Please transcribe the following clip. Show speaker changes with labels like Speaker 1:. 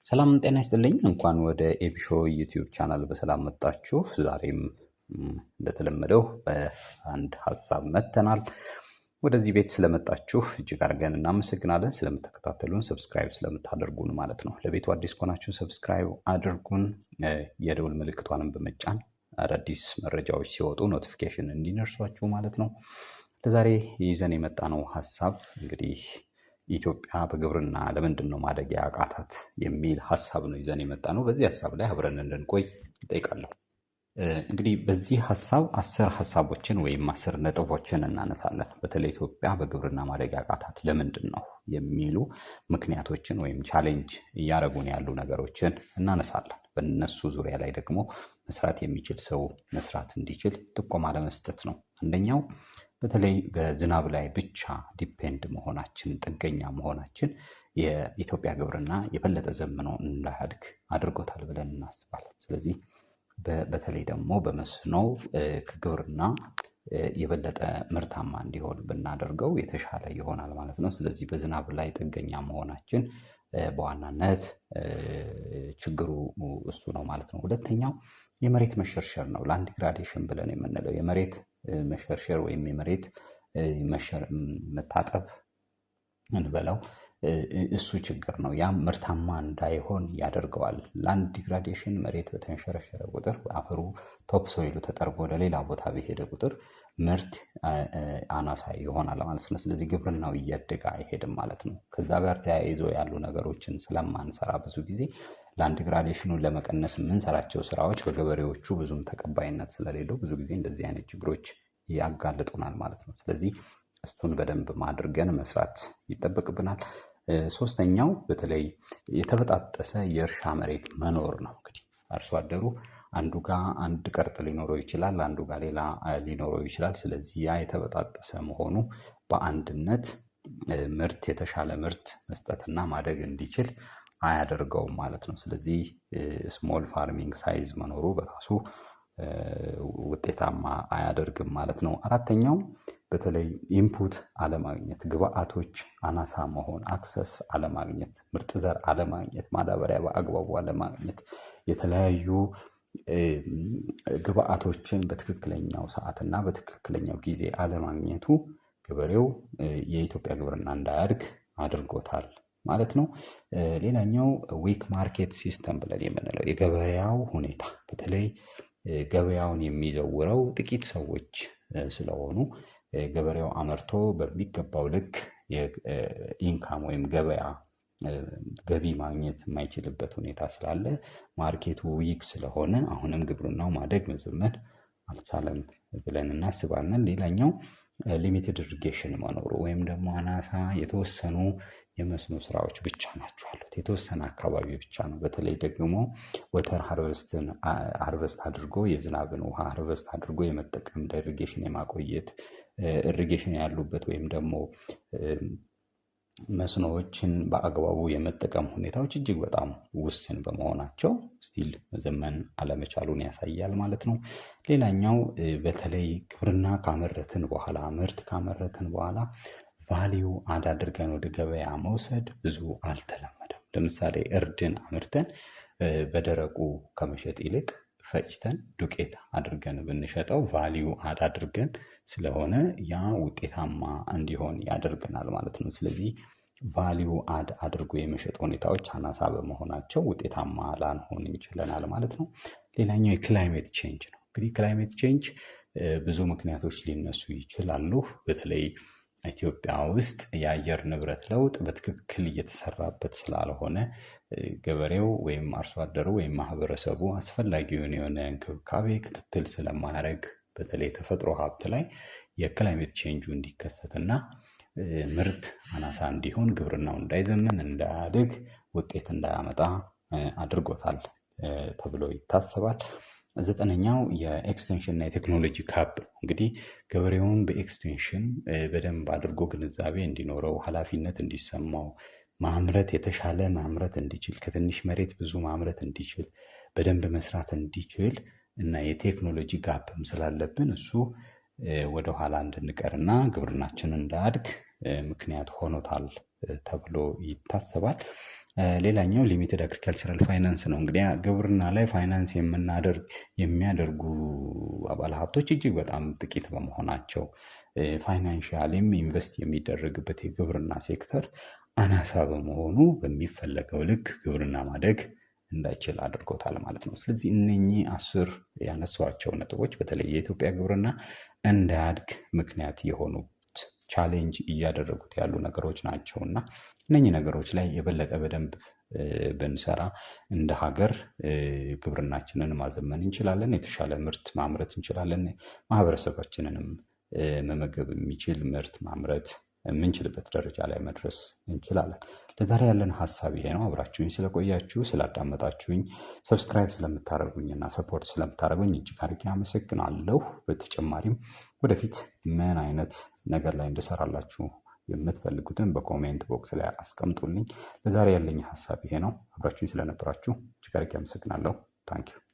Speaker 1: ሰላም ጤና ይስጥልኝ። እንኳን ወደ ኤቢሾ ዩቲዩብ ቻናል በሰላም መጣችሁ። ዛሬም እንደተለመደው በአንድ ሀሳብ መጥተናል። ወደዚህ ቤት ስለመጣችሁ እጅግ አድርገን እናመሰግናለን። ስለምትከታተሉን፣ ሰብስክራይብ ስለምታደርጉን ማለት ነው። ለቤቱ አዲስ ከሆናችሁ ሰብስክራይብ አድርጉን፣ የደውል ምልክቷንም በመጫን አዳዲስ መረጃዎች ሲወጡ ኖቲፊኬሽን እንዲደርሷችሁ ማለት ነው። ለዛሬ ይዘን የመጣነው ሀሳብ እንግዲህ ኢትዮጵያ በግብርና ለምንድን ነው ማደግ ያቃታት የሚል ሀሳብ ነው ይዘን የመጣነው። በዚህ ሀሳብ ላይ አብረን እንድንቆይ እጠይቃለሁ። እንግዲህ በዚህ ሀሳብ 10 ሀሳቦችን ወይም 10 ነጥቦችን እናነሳለን። በተለይ ኢትዮጵያ በግብርና ማደግ ያቃታት ለምንድን ነው የሚሉ ምክንያቶችን ወይም ቻሌንጅ እያደረጉን ያሉ ነገሮችን እናነሳለን። በእነሱ ዙሪያ ላይ ደግሞ መስራት የሚችል ሰው መስራት እንዲችል ጥቆማ ለመስጠት ነው። አንደኛው በተለይ በዝናብ ላይ ብቻ ዲፔንድ መሆናችን፣ ጥገኛ መሆናችን የኢትዮጵያ ግብርና የበለጠ ዘምኖ እንዳያድግ አድርጎታል ብለን እናስባለን። ስለዚህ በተለይ ደግሞ በመስኖ ከግብርና የበለጠ ምርታማ እንዲሆን ብናደርገው የተሻለ ይሆናል ማለት ነው። ስለዚህ በዝናብ ላይ ጥገኛ መሆናችን በዋናነት ችግሩ እሱ ነው ማለት ነው። ሁለተኛው የመሬት መሸርሸር ነው። ላንድ ዲግራዴሽን ብለን የምንለው የመሬት መሸርሸር ወይም የመሬት መታጠብ እንበለው እሱ ችግር ነው። ያም ምርታማ እንዳይሆን ያደርገዋል። ላንድ ዲግራዴሽን መሬት በተንሸረሸረ ቁጥር አፈሩ ቶፕ ሶይሉ ተጠርጎ ወደ ሌላ ቦታ በሄደ ቁጥር ምርት አናሳ ይሆናል ማለት ነው። ስለዚህ ግብርናው እያደገ አይሄድም ማለት ነው። ከዛ ጋር ተያይዞ ያሉ ነገሮችን ስለማንሰራ ብዙ ጊዜ ላንድ ዲግራዴሽኑን ለመቀነስ የምንሰራቸው ስራዎች በገበሬዎቹ ብዙም ተቀባይነት ስለሌለው ብዙ ጊዜ እንደዚህ አይነት ችግሮች ያጋልጡናል ማለት ነው። ስለዚህ እሱን በደንብ ማድርገን መስራት ይጠበቅብናል። ሶስተኛው በተለይ የተበጣጠሰ የእርሻ መሬት መኖር ነው። እንግዲህ አርሶ አደሩ አንዱ ጋር አንድ ቀርጥ ሊኖረው ይችላል፣ አንዱ ጋር ሌላ ሊኖረው ይችላል። ስለዚህ ያ የተበጣጠሰ መሆኑ በአንድነት ምርት የተሻለ ምርት መስጠትና ማደግ እንዲችል አያደርገውም ማለት ነው። ስለዚህ ስሞል ፋርሚንግ ሳይዝ መኖሩ በራሱ ውጤታማ አያደርግም ማለት ነው። አራተኛው በተለይ ኢንፑት አለማግኘት፣ ግብአቶች አናሳ መሆን፣ አክሰስ አለማግኘት፣ ምርጥ ዘር አለማግኘት፣ ማዳበሪያ በአግባቡ አለማግኘት፣ የተለያዩ ግብአቶችን በትክክለኛው ሰዓትና በትክክለኛው ጊዜ አለማግኘቱ ገበሬው የኢትዮጵያ ግብርና እንዳያድግ አድርጎታል ማለት ነው። ሌላኛው ዊክ ማርኬት ሲስተም ብለን የምንለው የገበያው ሁኔታ፣ በተለይ ገበያውን የሚዘውረው ጥቂት ሰዎች ስለሆኑ ገበሬው አመርቶ በሚገባው ልክ ኢንካም ወይም ገቢ ማግኘት የማይችልበት ሁኔታ ስላለ ማርኬቱ ዊክ ስለሆነ አሁንም ግብርናው ማደግ መዘመን አልቻለም ብለን እናስባለን። ሌላኛው ሊሚትድ ኢሪጌሽን መኖሩ ወይም ደግሞ አናሳ የተወሰኑ የመስኖ ስራዎች ብቻ ናቸው አሉት። የተወሰነ አካባቢ ብቻ ነው። በተለይ ደግሞ ወተር ሃርቨስት አድርጎ የዝናብን ውሃ ሃርቨስት አድርጎ የመጠቀም ኢሪጌሽን የማቆየት ኢሪጌሽን ያሉበት ወይም ደግሞ መስኖዎችን በአግባቡ የመጠቀም ሁኔታዎች እጅግ በጣም ውስን በመሆናቸው ስቲል መዘመን አለመቻሉን ያሳያል ማለት ነው። ሌላኛው በተለይ ግብርና ካመረትን በኋላ ምርት ካመረትን በኋላ ቫሊዩ አድ አድርገን ወደ ገበያ መውሰድ ብዙ አልተለመደም። ለምሳሌ እርድን አምርተን በደረቁ ከመሸጥ ይልቅ ፈጭተን ዱቄት አድርገን ብንሸጠው ቫሊዩ አድ አድርገን ስለሆነ ያ ውጤታማ እንዲሆን ያደርገናል ማለት ነው። ስለዚህ ቫሊዩ አድ አድርጎ የመሸጥ ሁኔታዎች አናሳ በመሆናቸው ውጤታማ ላንሆን እንችለናል ማለት ነው። ሌላኛው የክላይሜት ቼንጅ ነው። እንግዲህ ክላይሜት ቼንጅ ብዙ ምክንያቶች ሊነሱ ይችላሉ። በተለይ ኢትዮጵያ ውስጥ የአየር ንብረት ለውጥ በትክክል እየተሰራበት ስላልሆነ ገበሬው ወይም አርሶ አደሩ ወይም ማህበረሰቡ አስፈላጊውን የሆነ እንክብካቤ ክትትል ስለማያደርግ በተለይ ተፈጥሮ ሀብት ላይ የክላይሜት ቼንጁ እንዲከሰትና ምርት አናሳ እንዲሆን ግብርናው እንዳይዘምን እንዳያድግ ውጤት እንዳያመጣ አድርጎታል ተብሎ ይታሰባል። 9ኛው የኤክስቴንሽን እና የቴክኖሎጂ ጋፕ ነው። እንግዲህ ገበሬውን በኤክስቴንሽን በደንብ አድርጎ ግንዛቤ እንዲኖረው፣ ኃላፊነት እንዲሰማው፣ ማምረት የተሻለ ማምረት እንዲችል፣ ከትንሽ መሬት ብዙ ማምረት እንዲችል፣ በደንብ መስራት እንዲችል እና የቴክኖሎጂ ጋፕም ስላለብን እሱ ወደ ኋላ እንድንቀርና ግብርናችን እንዳያድግ ምክንያት ሆኖታል ተብሎ ይታሰባል። ሌላኛው ሊሚትድ አግሪካልቸራል ፋይናንስ ነው። እንግዲህ ግብርና ላይ ፋይናንስ የሚያደርጉ ባለሀብቶች እጅግ በጣም ጥቂት በመሆናቸው ፋይናንሻሊም ኢንቨስት የሚደረግበት የግብርና ሴክተር አናሳ በመሆኑ በሚፈለገው ልክ ግብርና ማደግ እንዳይችል አድርጎታል ማለት ነው። ስለዚህ እነኚህ 10 ያነሷቸው ነጥቦች በተለይ የኢትዮጵያ ግብርና እንዳያድግ ምክንያት የሆኑት ቻሌንጅ እያደረጉት ያሉ ነገሮች ናቸው እና እነኚህ ነገሮች ላይ የበለጠ በደንብ ብንሰራ እንደ ሀገር ግብርናችንን ማዘመን እንችላለን። የተሻለ ምርት ማምረት እንችላለን። ማህበረሰባችንንም መመገብ የሚችል ምርት ማምረት የምንችልበት ደረጃ ላይ መድረስ እንችላለን። ለዛሬ ያለን ሀሳብ ይሄ ነው። አብራችሁኝ ስለቆያችሁ ስላዳመጣችሁኝ፣ ሰብስክራይብ ስለምታደርጉኝ እና ሰፖርት ስለምታደርጉኝ እጅግ አድርጌ አመሰግናለሁ። በተጨማሪም ወደፊት ምን አይነት ነገር ላይ እንድሰራላችሁ የምትፈልጉትን በኮሜንት ቦክስ ላይ አስቀምጡልኝ። ለዛሬ ያለኝ ሀሳብ ይሄ ነው። አብራችሁኝ ስለነበራችሁ እጅግ አድርጌ አመሰግናለሁ። ታንኪዩ